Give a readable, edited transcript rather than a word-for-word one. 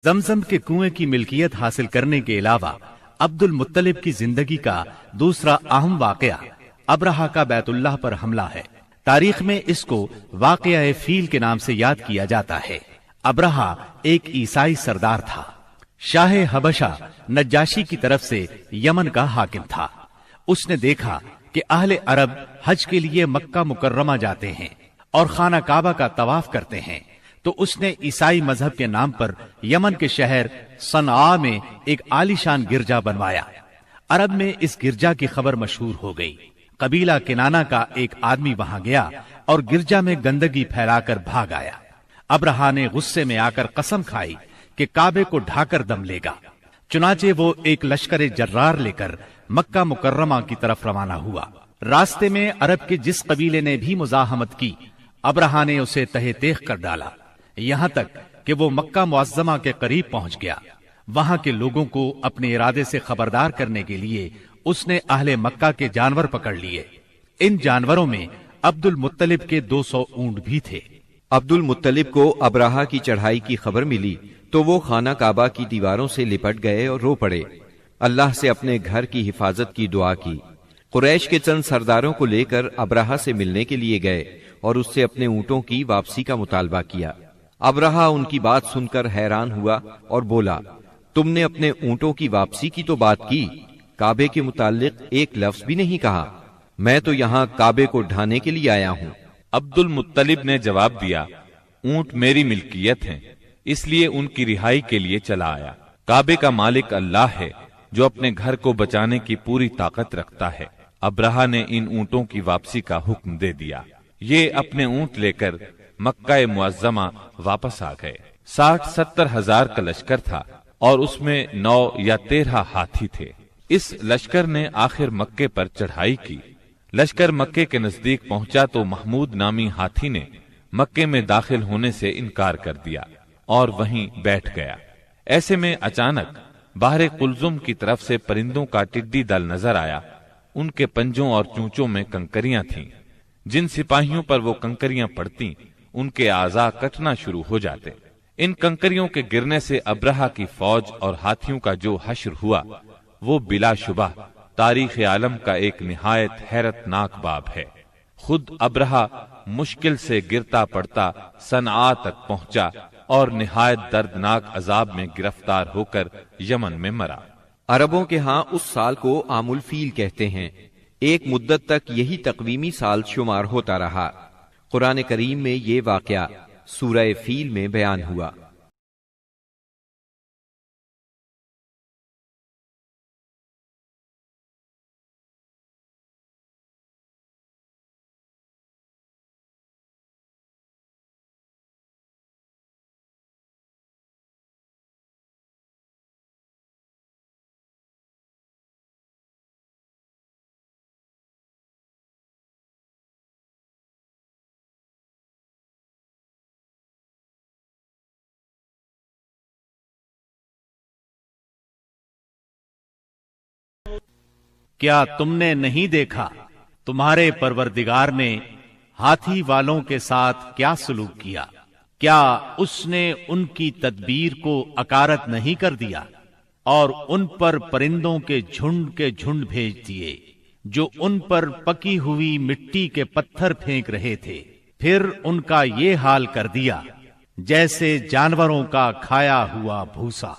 زمزم کے کنویں کی ملکیت حاصل کرنے کے علاوہ عبد المطلب کی زندگی کا دوسرا اہم واقعہ ابرہہ کا بیت اللہ پر حملہ ہے۔ تاریخ میں اس کو واقعہ فیل کے نام سے یاد کیا جاتا ہے۔ ابرہہ ایک عیسائی سردار تھا۔ شاہ حبشہ نجاشی کی طرف سے یمن کا حاکم تھا۔ اس نے دیکھا کہ اہل عرب حج کے لیے مکہ مکرمہ جاتے ہیں اور خانہ کعبہ کا طواف کرتے ہیں، تو اس نے عیسائی مذہب کے نام پر یمن کے شہر صنعاء میں ایک عالیشان گرجا بنوایا۔ عرب میں اس گرجا کی خبر مشہور ہو گئی۔ قبیلہ کنانہ کا ایک آدمی وہاں گیا اور گرجا میں گندگی پھیلا کر بھاگ آیا۔ ابرہہ نے غصے میں آ کر قسم کھائی کہ کعبے کو ڈھا کر دم لے گا۔ چنانچہ وہ ایک لشکر جرار لے کر مکہ مکرمہ کی طرف روانہ ہوا۔ راستے میں عرب کے جس قبیلے نے بھی مزاحمت کی، ابرہہ نے اسے تہہ تیغ کر ڈالا، یہاں تک کہ وہ مکہ معظمہ کے قریب پہنچ گیا۔ وہاں کے لوگوں کو اپنے ارادے سے خبردار کرنے کے لیے اس نے اہل مکہ کے جانور پکڑ لیے۔ ان جانوروں میں عبد المطلب کے 200 اونٹ بھی تھے۔ عبد المطلب کو ابرہہ کی چڑھائی کی خبر ملی تو وہ خانہ کعبہ کی دیواروں سے لپٹ گئے اور رو پڑے، اللہ سے اپنے گھر کی حفاظت کی دعا کی۔ قریش کے چند سرداروں کو لے کر ابرہہ سے ملنے کے لیے گئے اور اس سے اپنے اونٹوں کی واپسی کا مطالبہ کیا۔ ابرہہ ان کی بات سن کر حیران ہوا اور بولا، تم نے اپنے اونٹوں کی واپسی کی تو بات کی، کعبے کے متعلق ایک لفظ بھی نہیں کہا۔ میں تو یہاں کعبے کو ڈھانے کے لیے آیا ہوں۔ عبد المطلب نے جواب دیا، اونٹ میری ملکیت ہیں، اس لیے ان کی رہائی کے لیے چلا آیا۔ کعبے کا مالک اللہ ہے جو اپنے گھر کو بچانے کی پوری طاقت رکھتا ہے۔ ابرہہ نے ان اونٹوں کی واپسی کا حکم دے دیا۔ یہ اپنے اونٹ لے کر مکہ معظمہ واپس آ گئے۔ 60-70 ہزار کا لشکر تھا اور اس میں 9 یا 13 ہاتھی تھے۔ اس لشکر نے آخر مکے پر چڑھائی کی۔ لشکر مکے کے نزدیک پہنچا تو محمود نامی ہاتھی نے مکے میں داخل ہونے سے انکار کر دیا اور وہیں بیٹھ گیا۔ ایسے میں اچانک باہر قلزم کی طرف سے پرندوں کا ٹڈی دل نظر آیا۔ ان کے پنجوں اور چونچوں میں کنکریاں تھیں۔ جن سپاہیوں پر وہ کنکریاں پڑتی ان کے اعضاء کٹنا شروع ہو جاتے۔ ان کنکریوں کے گرنے سے ابرہہ کی فوج اور ہاتھیوں کا جو حشر ہوا وہ بلا شبہ تاریخ عالم کا ایک نہایت حیرت ناک باب ہے۔ خود ابرہہ مشکل سے گرتا پڑتا صنعاء تک پہنچا اور نہایت دردناک عذاب میں گرفتار ہو کر یمن میں مرا۔ عربوں کے ہاں اس سال کو عام الفیل کہتے ہیں۔ ایک مدت تک یہی تقویمی سال شمار ہوتا رہا۔ قرآن کریم میں یہ واقعہ سورہ فیل میں بیان ہوا۔ کیا تم نے نہیں دیکھا تمہارے پروردگار نے ہاتھی والوں کے ساتھ کیا سلوک کیا؟ کیا اس نے ان کی تدبیر کو اکارت نہیں کر دیا اور ان پر پرندوں کے جھنڈ بھیج دیے جو ان پر پکی ہوئی مٹی کے پتھر پھینک رہے تھے؟ پھر ان کا یہ حال کر دیا جیسے جانوروں کا کھایا ہوا بھوسا۔